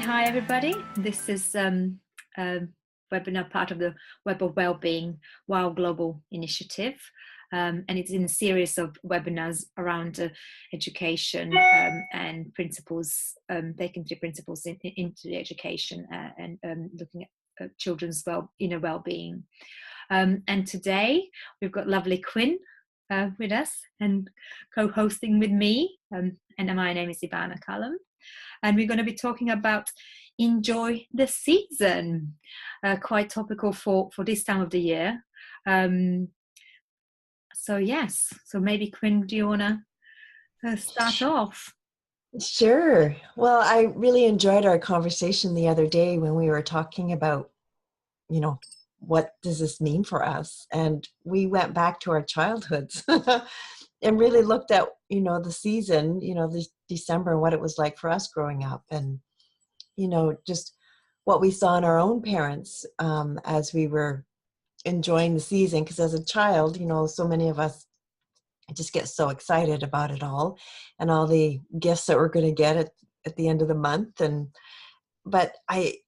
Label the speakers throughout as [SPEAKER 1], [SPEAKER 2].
[SPEAKER 1] Hi everybody. This is a webinar part of the Web of Wellbeing WOW Global Initiative. And it's in a series of webinars around education and principles, taking three principles into the education and looking at children's inner well-being. And today we've got lovely Quinn with us and co-hosting with me. And my name is Ivana Culham. And we're going to be talking about enjoy the season, quite topical for this time of the year. So maybe Quinn, do you want to start off?
[SPEAKER 2] Sure. Well, I really enjoyed our conversation the other day when we were talking about, what does this mean for us? And we went back to our childhoods and really looked at, the season, this December and what it was like for us growing up and, just what we saw in our own parents as we were enjoying the season. Because as a child, so many of us just get so excited about it all and all the gifts that we're going to get at the end of the month. But I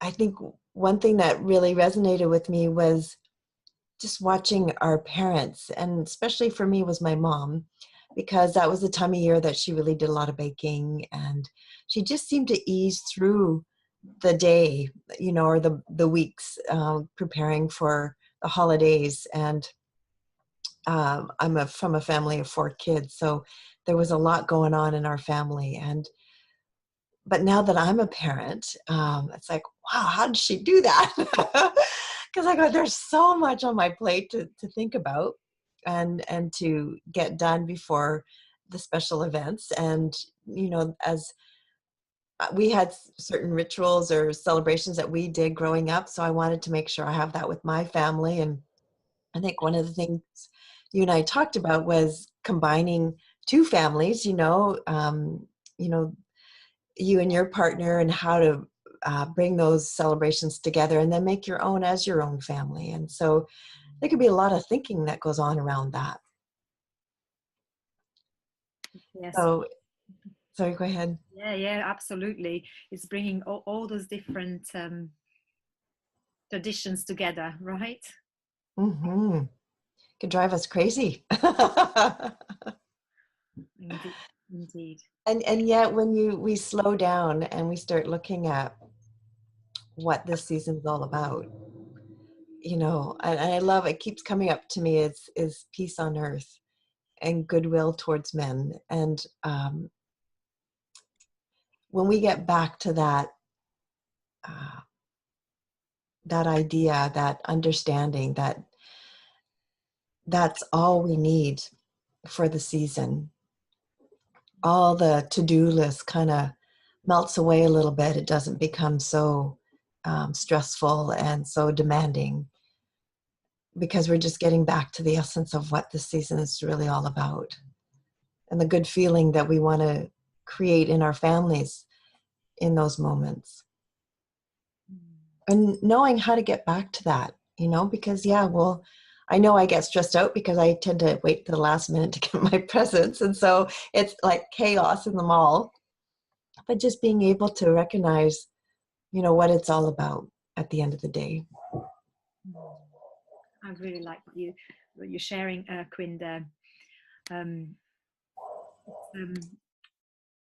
[SPEAKER 2] think one thing that really resonated with me was just watching our parents, and especially for me was my mom, because that was the time of year that she really did a lot of baking, and she just seemed to ease through the day, or the weeks, preparing for the holidays. And I'm from a family of 4 kids, so there was a lot going on in our family. But now that I'm a parent, it's like, wow, how did she do that? Because I go, there's so much on my plate to think about and to get done before the special events. And, as we had certain rituals or celebrations that we did growing up, so I wanted to make sure I have that with my family. And I think one of the things you and I talked about was combining 2 families, you and your partner, and how to bring those celebrations together and then make your own as your own family. And so there could be a lot of thinking that goes on around that.
[SPEAKER 1] Yes.
[SPEAKER 2] So, sorry, go ahead.
[SPEAKER 1] Yeah, absolutely. It's bringing all those different traditions together, right?
[SPEAKER 2] Mm-hmm. Could drive us crazy.
[SPEAKER 1] Indeed.
[SPEAKER 2] And yet when we slow down and we start looking at what this season's all about, and I love it, keeps coming up to me, is peace on earth and goodwill towards men. And when we get back to that idea, that understanding, that's all we need for the season, all the to-do list kind of melts away a little bit. It doesn't become so stressful and so demanding, because we're just getting back to the essence of what the season is really all about, and the good feeling that we want to create in our families in those moments. And knowing how to get back to that, because I know I get stressed out because I tend to wait to the last minute to get my presents. And so it's like chaos in the mall. But just being able to recognize, what it's all about at the end of the day.
[SPEAKER 1] I really like what you're sharing, Quinn, there.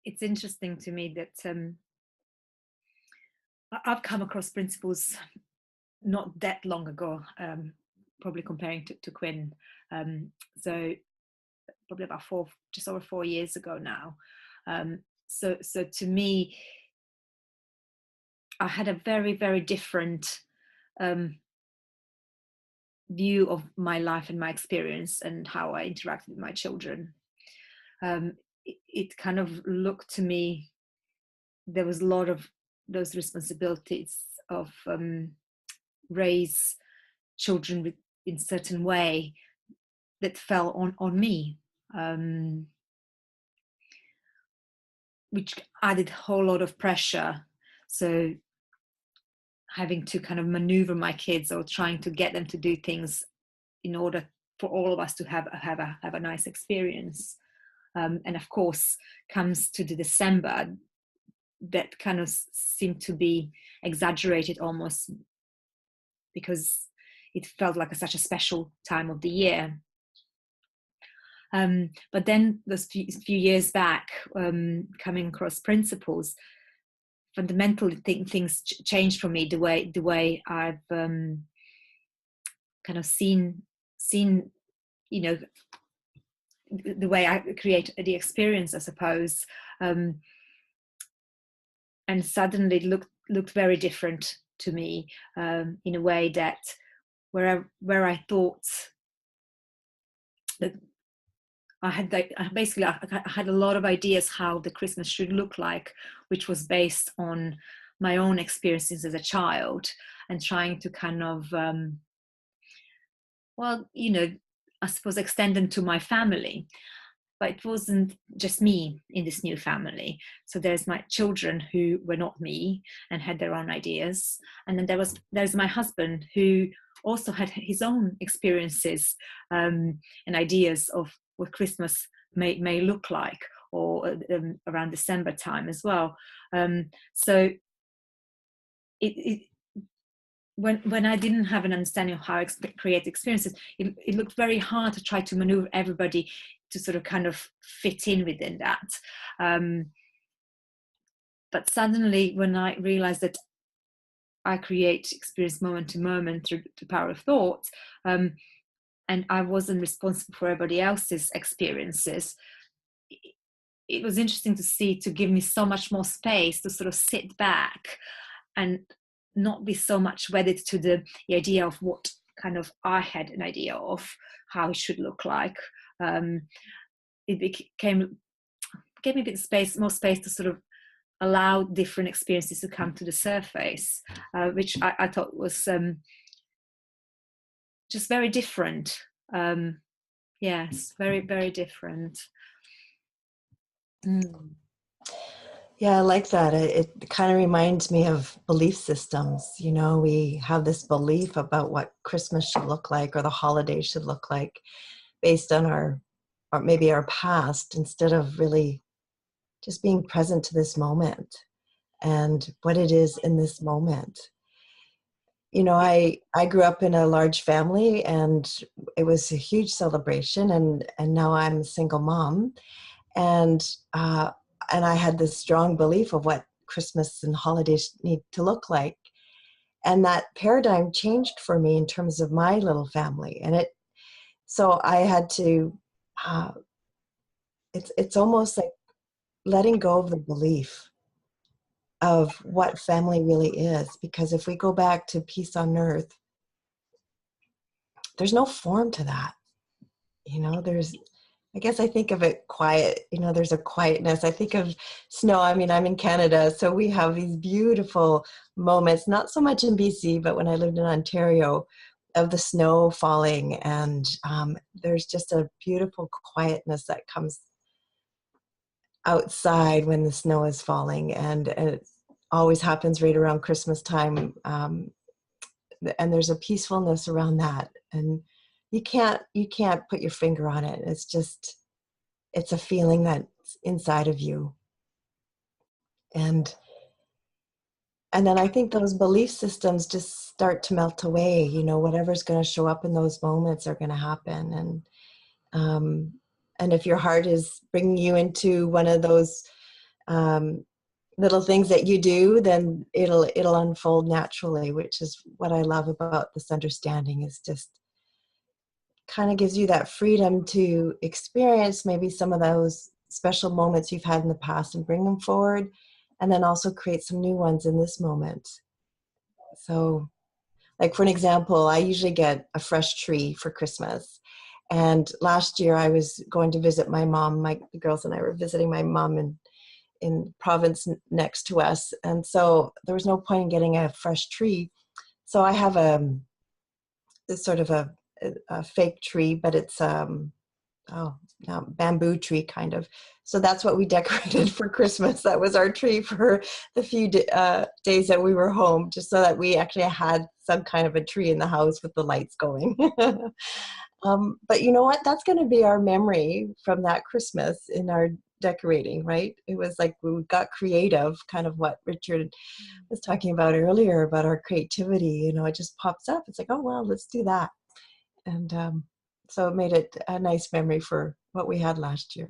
[SPEAKER 1] It's interesting to me that I've come across principles not that long ago, probably comparing to Quinn. So probably about just over 4 years ago now. So to me, I had a very, very different view of my life and my experience and how I interacted with my children. It kind of looked to me, there was a lot of those responsibilities of raise children in certain way that fell on me, which added a whole lot of pressure. So having to kind of maneuver my kids or trying to get them to do things in order for all of us to have a nice experience. And of course, comes to the December, that kind of seemed to be exaggerated almost, because it felt like such a special time of the year. But then those few years back, coming across principles, fundamentally things changed for me. The way I've kind of seen, you know, the way I create the experience, I suppose, and suddenly it looked very different to me, in a way that where I thought that I had a lot of ideas how the Christmas should look like, which was based on my own experiences as a child, and trying to kind of, well, I suppose extend them to my family. But it wasn't just me in this new family. So there's my children who were not me and had their own ideas. And then there's my husband, who also had his own experiences, and ideas of what Christmas may look like, or around December time as well. So it when I didn't have an understanding of how to create experiences, it looked very hard to try to maneuver everybody to sort of kind of fit in within that. But suddenly, when I realized that I create experience moment to moment through the power of thought, and I wasn't responsible for everybody else's experiences, it was interesting to give me so much more space to sort of sit back and not be so much wedded to the idea of what kind of I had an idea of how it should look like. It gave me a bit of more space to sort of allow different experiences to come to the surface, which I thought was just very different. Yes, very, very different.
[SPEAKER 2] Mm. Yeah, I like that. It kind of reminds me of belief systems. You know, we have this belief about what Christmas should look like or the holidays should look like based on or maybe our past, instead of really just being present to this moment and what it is in this moment. You know, I grew up in a large family, and it was a huge celebration, and now I'm a single mom, and I had this strong belief of what Christmas and holidays need to look like. And that paradigm changed for me in terms of my little family. So I had to, uh, it's almost like letting go of the belief of what family really is. Because if we go back to peace on earth, there's no form to that. You know, I guess I think of it quiet, there's a quietness. I think of snow. I mean, I'm in Canada, so we have these beautiful moments, not so much in BC, but when I lived in Ontario, of the snow falling. And there's just a beautiful quietness that comes outside when the snow is falling. And it always happens right around Christmas time. And there's a peacefulness around that. And you can't put your finger on it. It's a feeling that's inside of you. And then I think those belief systems just start to melt away. Whatever's going to show up in those moments are going to happen. And if your heart is bringing you into one of those little things that you do, then it'll unfold naturally, which is what I love about this understanding. Is just kind of gives you that freedom to experience maybe some of those special moments you've had in the past and bring them forward, and then also create some new ones in this moment. So, like, for an example, I usually get a fresh tree for Christmas. And last year I was going to visit my mom. The girls and I were visiting my mom in province next to us. And so there was no point in getting a fresh tree. So I have this sort of a fake tree, but it's bamboo tree kind of. So that's what we decorated for Christmas. That was our tree for the few days that we were home, just so that we actually had some kind of a tree in the house with the lights going. But you know what? That's going to be our memory from that Christmas in our decorating, right? It was like we got creative, kind of what Richard was talking about earlier about our creativity. It just pops up. It's like, oh, well, let's do that. And so it made it a nice memory for what we had last year.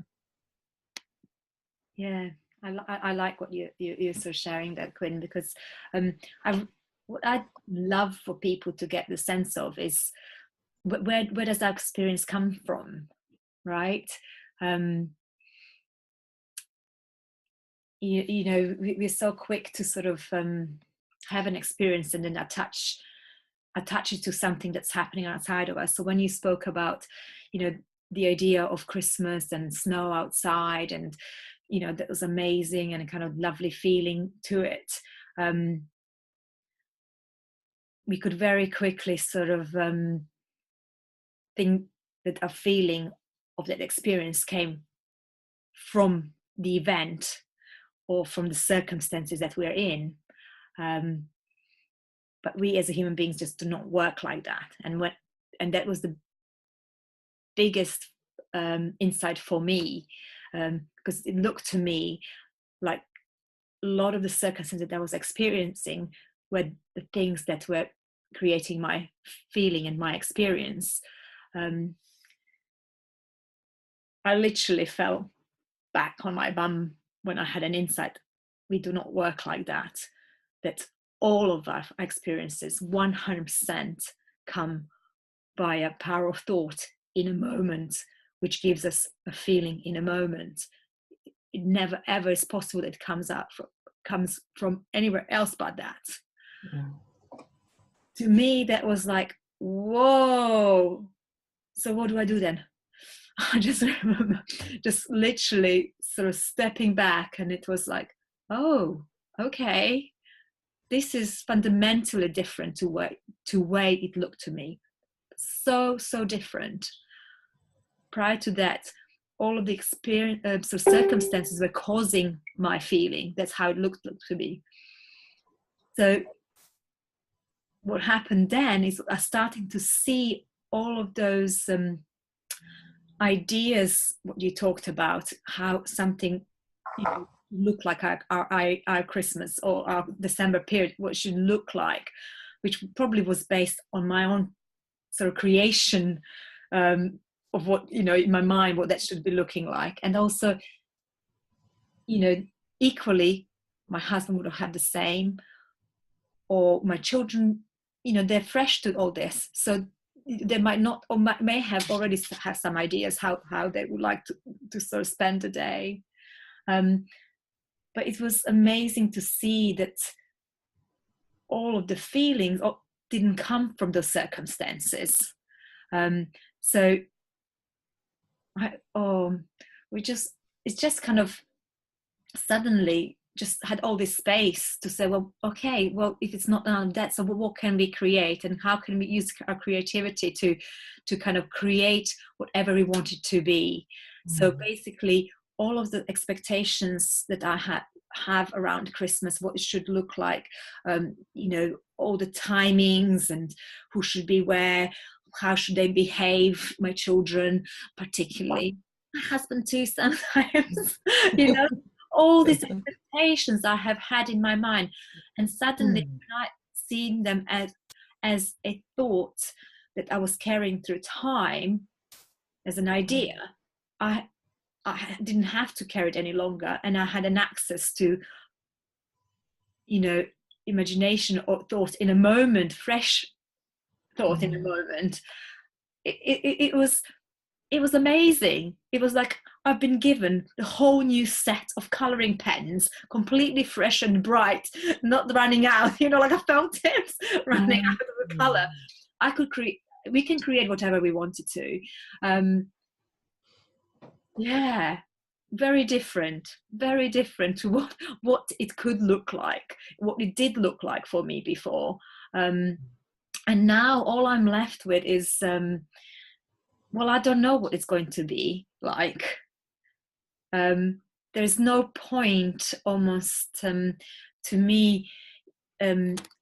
[SPEAKER 1] Yeah, I like what you're sort of sharing that, Quinn, because I what I'd love for people to get the sense of is where does that experience come from, right? Um, we're so quick to sort of have an experience and then attach it to something that's happening outside of us. So when you spoke about, the idea of Christmas and snow outside, and that was amazing and a kind of lovely feeling to it. We could very quickly sort of think that a feeling of that experience came from the event or from the circumstances that we're in. But we as human beings just do not work like that. And that was the biggest insight for me, because it looked to me like a lot of the circumstances that I was experiencing were the things that were creating my feeling and my experience. I literally fell back on my bum when I had an insight. We do not work like that. That all of our experiences 100% come by a power of thought in a moment, which gives us a feeling in a moment. It never ever is possible that it comes from anywhere else but that.
[SPEAKER 2] Yeah.
[SPEAKER 1] To me, that was like, whoa. So what do I do then? I just remember just literally sort of stepping back, and it was like, oh, okay, this is fundamentally different to way it looked to me. So different. Prior to that, all of the experience so circumstances were causing my feeling. That's how it looked to me. So what happened then is I starting to see all of those ideas, what you talked about, how something look like our Christmas or our December period, what should look like, which probably was based on my own sort of creation of what, in my mind, what that should be looking like. And also, equally, my husband would have had the same, or my children, they're fresh to all this. So they might not, or may have already have some ideas how they would like to sort of spend the day. But it was amazing to see that all of the feelings didn't come from those circumstances. So it's just kind of suddenly just had all this space to say, well, okay, well, if it's not that, so what can we create, and how can we use our creativity to kind of create whatever we want it to be. So basically all of the expectations that I have around Christmas, what it should look like, all the timings and who should be where, how should they behave, my children particularly, my husband too sometimes, all these expectations I have had in my mind, and suddenly when I seen them as a thought that I was carrying through time as an idea, I didn't have to carry it any longer, and I had an access to imagination or thought in a moment, fresh thought in a moment. It was amazing. It was like I've been given a whole new set of coloring pens, completely fresh and bright, not running out, like a fountain running out of the color. We can create whatever we wanted to. Yeah, very different to what it could look like, what it did look like for me before. And now all I'm left with is, well, I don't know what it's going to be like. There's no point almost to me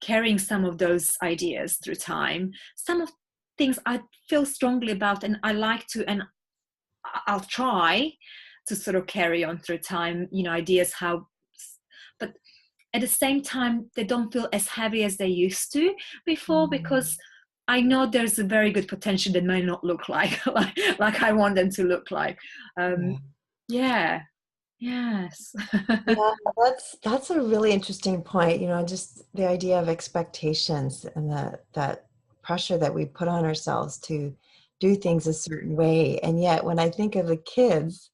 [SPEAKER 1] carrying some of those ideas through time. Some of things I feel strongly about and I like to, and I'll try, to sort of carry on through time, you know, ideas how, but at the same time, they don't feel as heavy as they used to before, because I know there's a very good potential that may not look like like I want them to look like.
[SPEAKER 2] Yeah.
[SPEAKER 1] Yeah. Yes.
[SPEAKER 2] Yeah, that's a really interesting point. You know, just the idea of expectations and that pressure that we put on ourselves to do things a certain way. And yet, when I think of the kids,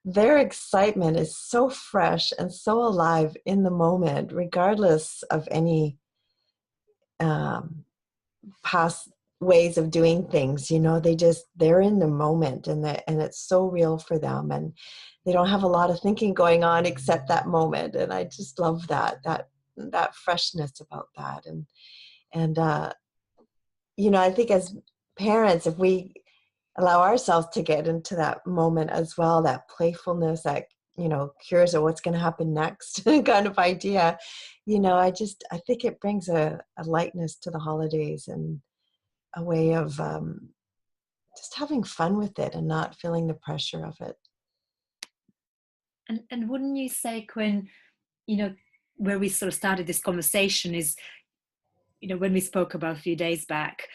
[SPEAKER 2] their excitement is so fresh and so alive in the moment, regardless of any um, past ways of doing things. You know, they're in the moment, and it's so real for them, and they don't have a lot of thinking going on except that moment. And I just love that freshness about that. And you know, I think as parents, if we allow ourselves to get into that moment as well, that playfulness, that, you know, curious of what's going to happen next kind of idea, you know, I think it brings a lightness to the holidays, and a way of just having fun with it and not feeling the pressure of it.
[SPEAKER 1] And wouldn't you say, Quinn, you know, where we sort of started this conversation is, you know, when we spoke about a few days back,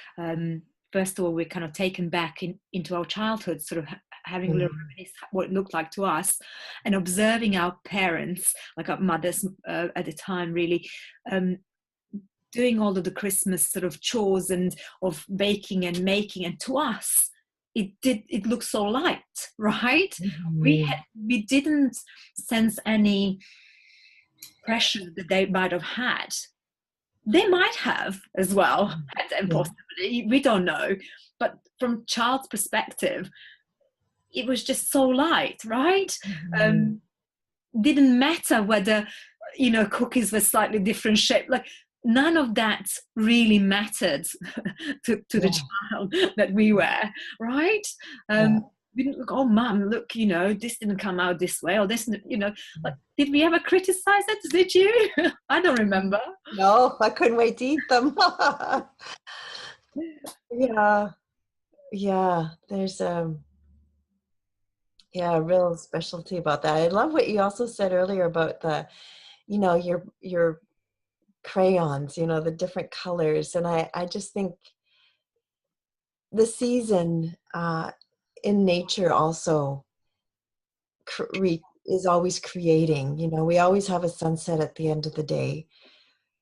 [SPEAKER 1] first of all, we're kind of taken back into our childhood, sort of having a little
[SPEAKER 2] Mm.
[SPEAKER 1] reminisce what it looked like to us, and observing our parents, like our mothers at the time, really doing all of the Christmas sort of chores and of baking and making, and to us, it looked so light, right?
[SPEAKER 2] Mhm.
[SPEAKER 1] We didn't sense any pressure that they might have had. They might have as well, and
[SPEAKER 2] Yeah.
[SPEAKER 1] possibly, we don't know. But from child's perspective, it was just so light, right?
[SPEAKER 2] Mhm.
[SPEAKER 1] Um, didn't matter whether, you know, cookies were slightly different shape. Like, none of that really mattered to the
[SPEAKER 2] Yeah.
[SPEAKER 1] child that we were, right?
[SPEAKER 2] Yeah.
[SPEAKER 1] We didn't look, oh mum, look, you know, this didn't come out this way, or this, you know, like, did we ever criticize it? Did you? I don't remember.
[SPEAKER 2] No, I couldn't wait to eat them. Yeah. Yeah. There's yeah, a real specialty about that. I love what you also said earlier about the, you know, your crayons, you know, the different colors. And I just think the season in nature also is always creating. You know, we always have a sunset at the end of the day,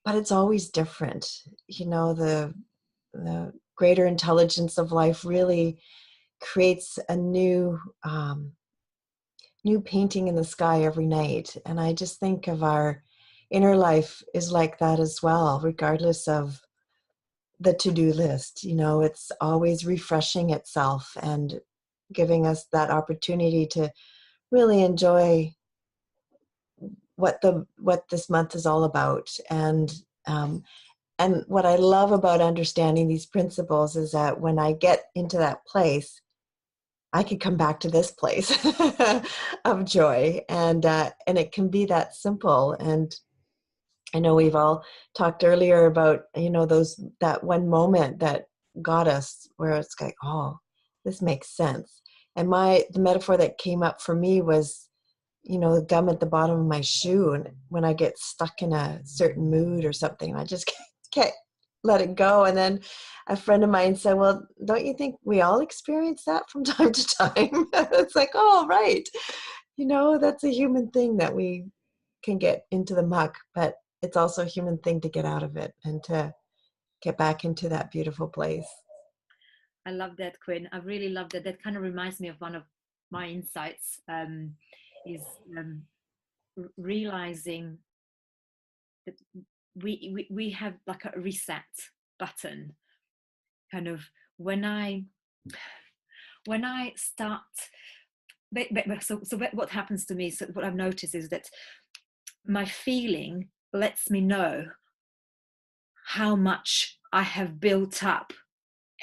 [SPEAKER 2] but it's always different. You know, the greater intelligence of life really creates a new painting in the sky every night. And I just think of our inner life is like that as well, regardless of the to-do list. You know, it's always refreshing itself and giving us that opportunity to really enjoy what this month is all about. Um, and what I love about understanding these principles is that when I get into that place, I could come back to this place of joy, and it can be that simple. And I know we've all talked earlier about, you know, that one moment that got us where it's like, oh, this makes sense. And the metaphor that came up for me was, you know, the gum at the bottom of my shoe, and when I get stuck in a certain mood or something, I just can't let it go. And then a friend of mine said, well, don't you think we all experience that from time to time? It's like, oh, right. You know, that's a human thing, that we can get into the muck, but it's also a human thing to get out of it and to get back into that beautiful place.
[SPEAKER 1] I love that, Quinn. I really love that. That kind of reminds me of one of my insights, is realizing that we have like a reset button, kind of, when I start. So what happens to me? So what I've noticed is that my feeling lets me know how much I have built up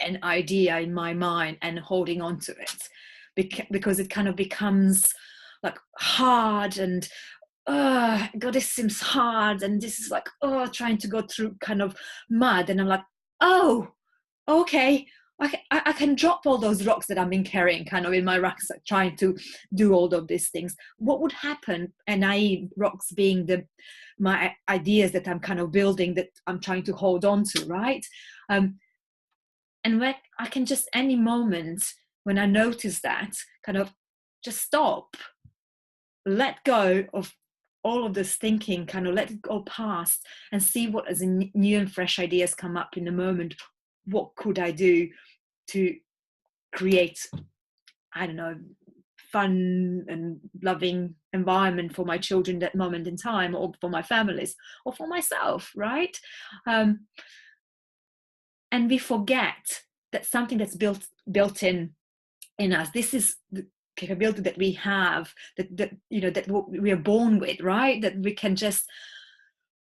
[SPEAKER 1] an idea in my mind and holding on to it, because it kind of becomes like hard, and God, this seems hard, and this is like, trying to go through kind of mud, and I'm like, oh, okay, I can drop all those rocks that I've been carrying kind of in my rucksack, trying to do all of these things. What would happen, and rocks being my ideas that I'm kind of building, that I'm trying to hold on to, right? And when I can just, any moment when I notice that, kind of just stop, let go of all of this thinking, kind of let it go past, and see what as new and fresh ideas come up in the moment. What could I do to create, I don't know, fun and loving environment for my children that moment in time, or for my families, or for myself, right? And we forget that something that's built in us, this is the capability that we have, that you know, that we are born with, right? That we can just,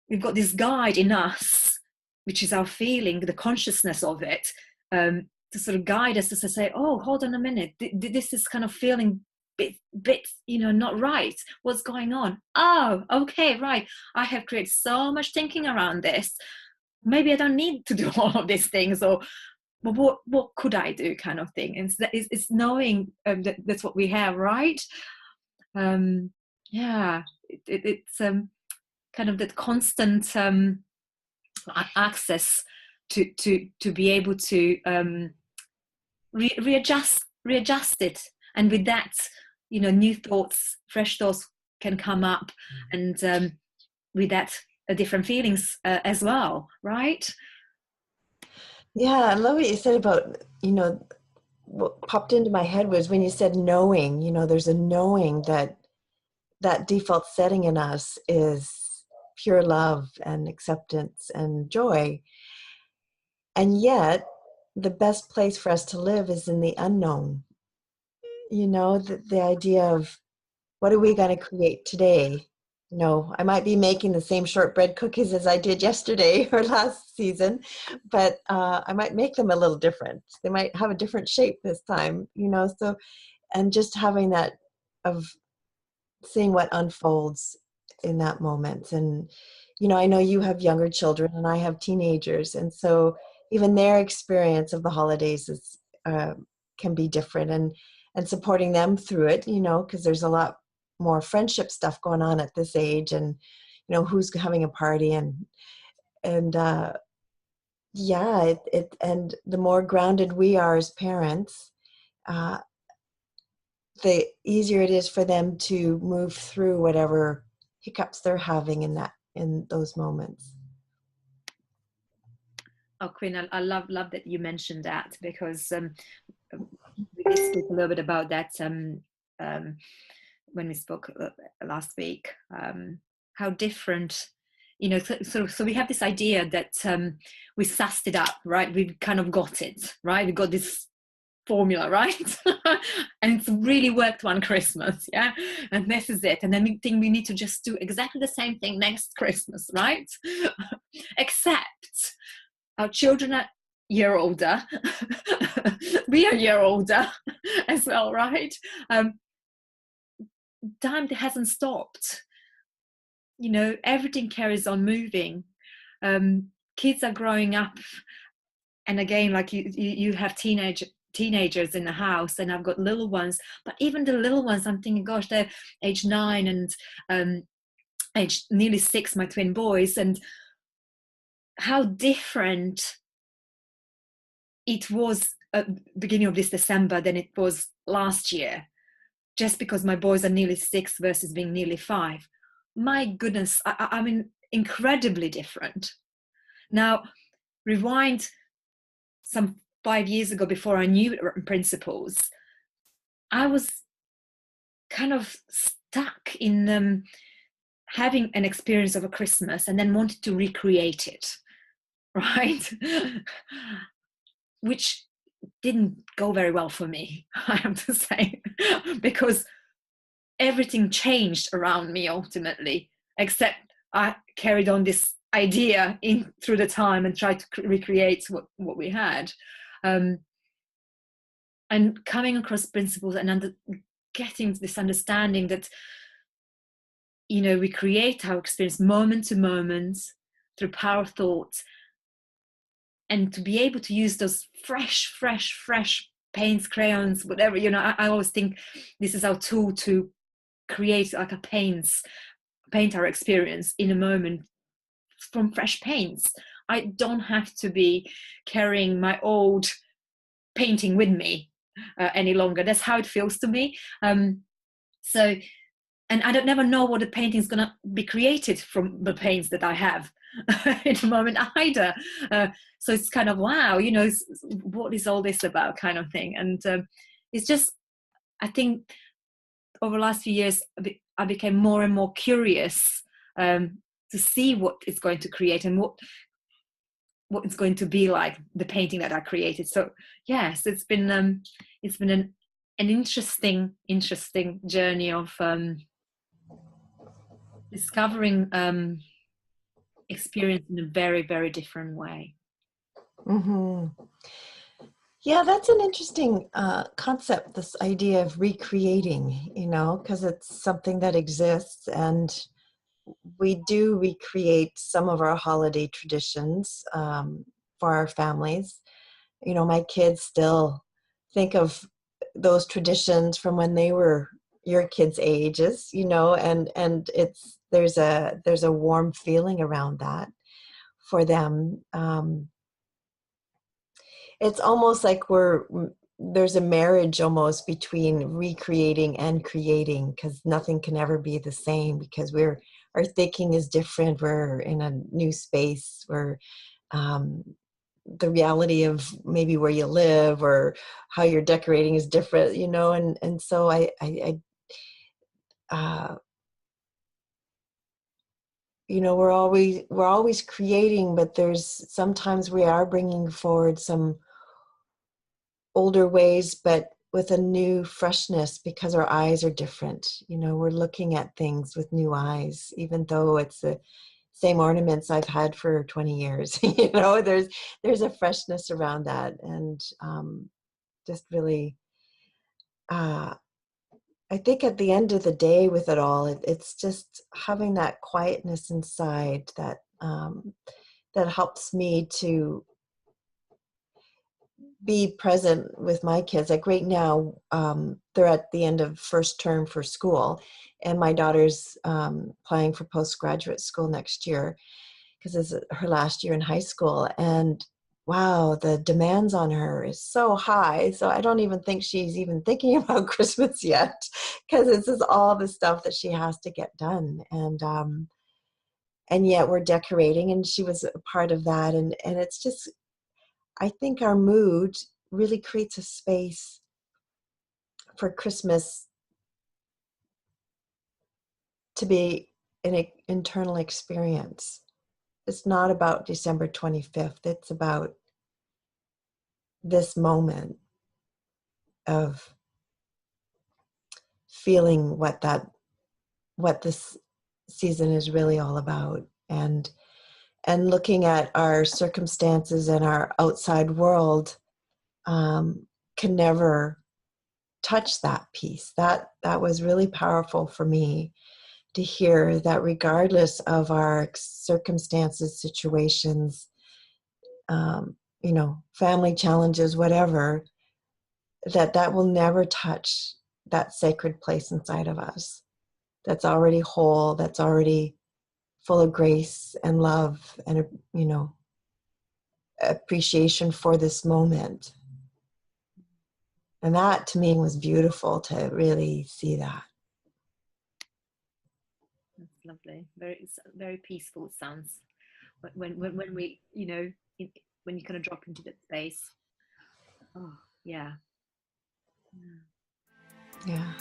[SPEAKER 1] we've got this guide in us, which is our feeling, the consciousness of it, to sort of guide us to say, oh, hold on a minute, this is kind of feeling bit, you know, not right. What's going on? Oh, okay, right. I have created so much thinking around this. Maybe I don't need to do all of these things, or well, what could I do, kind of thing. And it's knowing that that's what we have, right? Yeah, it's kind of that constant access to be able to readjust it, and with that, you know, new thoughts, fresh thoughts can come up, and with that, different feelings as well, right?
[SPEAKER 2] Yeah, I love what you said about, you know, what popped into my head was when you said knowing, you know, there's a knowing that that default setting in us is pure love and acceptance and joy. And yet, the best place for us to live is in the unknown. You know, the idea of what are we going to create today? You know, I might be making the same shortbread cookies as I did yesterday or last season, but I might make them a little different. They might have a different shape this time, you know. So, and just having that of seeing what unfolds in that moment. And, you know, I know you have younger children and I have teenagers. And so even their experience of the holidays is, can be different, and supporting them through it, you know, because there's a lot more friendship stuff going on at this age, and, you know, who's having a party, and yeah, and the more grounded we are as parents, uh, the easier it is for them to move through whatever hiccups they're having in those moments.
[SPEAKER 1] Oh, Quinn, I love that you mentioned that, because we did speak a little bit about that when we spoke last week. How different, you know, so we have this idea that we sussed it up, right? We've kind of got it, right? We got this formula, right? And it's really worked one Christmas, yeah, and this is it, and then we think we need to just do exactly the same thing next Christmas, right? Except our children are year older. We are a year older as well, right? Time hasn't stopped. You know, everything carries on moving. Kids are growing up, and again, like you have teenagers in the house, and I've got little ones, but even the little ones, I'm thinking, gosh, they're age 9 and age nearly 6, my twin boys, and how different it was at the beginning of this December than it was last year, just because my boys are nearly 6 versus being nearly 5. My goodness, I mean, incredibly different. Now, rewind some 5 years ago, before I knew principles, I was kind of stuck in having an experience of a Christmas and then wanted to recreate it, right? Which didn't go very well for me, I have to say, because everything changed around me ultimately, except I carried on this idea in through the time and tried to recreate what we had. And coming across principles and getting this understanding that, you know, we create our experience moment to moment through power of thought, and to be able to use those fresh paints, crayons, whatever, you know, I always think this is our tool to create like a paint our experience in a moment from fresh paints. I don't have to be carrying my old painting with me any longer. That's how it feels to me. So, and I don't never know what the painting is going to be created from the paints that I have in the moment either. So it's kind of, wow, you know, what is all this about, kind of thing. And it's just, I think over the last few years, I became more and more curious to see what it's going to create and what it's going to be like, the painting that I created. So yes, it's been an interesting journey of discovering experience in a very different way.
[SPEAKER 2] Mm-hmm. Yeah, that's an interesting concept, this idea of recreating, you know, because it's something that exists, and we do recreate some of our holiday traditions for our families. You know, my kids still think of those traditions from when they were your kids' ages, you know, and it's there's a warm feeling around that for them. It's almost like there's a marriage almost between recreating and creating, because nothing can ever be the same, because our thinking is different. We're in a new space where the reality of maybe where you live or how you're decorating is different, you know, and so uh, you know, we're always creating, but there's sometimes we are bringing forward some older ways, but with a new freshness, because our eyes are different. You know, we're looking at things with new eyes, even though it's the same ornaments I've had for 20 years. You know, there's a freshness around that, and just really, uh, I think at the end of the day, with it all, it's just having that quietness inside that helps me to be present with my kids. Like right now, they're at the end of first term for school, and my daughter's applying for postgraduate school next year because it's her last year in high school. And wow, the demands on her is so high. So I don't even think she's even thinking about Christmas yet, because this is all the stuff that she has to get done. And yet we're decorating, and she was a part of that. And it's just, I think our mood really creates a space for Christmas to be an internal experience. It's not about December 25th. It's about this moment of feeling what this season is really all about, and looking at our circumstances and our outside world can never touch that piece. That was really powerful for me to hear, that regardless of our circumstances, situations, you know, family challenges, whatever, that will never touch that sacred place inside of us that's already whole, that's already full of grace and love and, you know, appreciation for this moment. And that to me was beautiful to really see that.
[SPEAKER 1] That's lovely. Very peaceful it sounds. When we, you know, when you kind of drop into that space. Oh, yeah.
[SPEAKER 2] Yeah.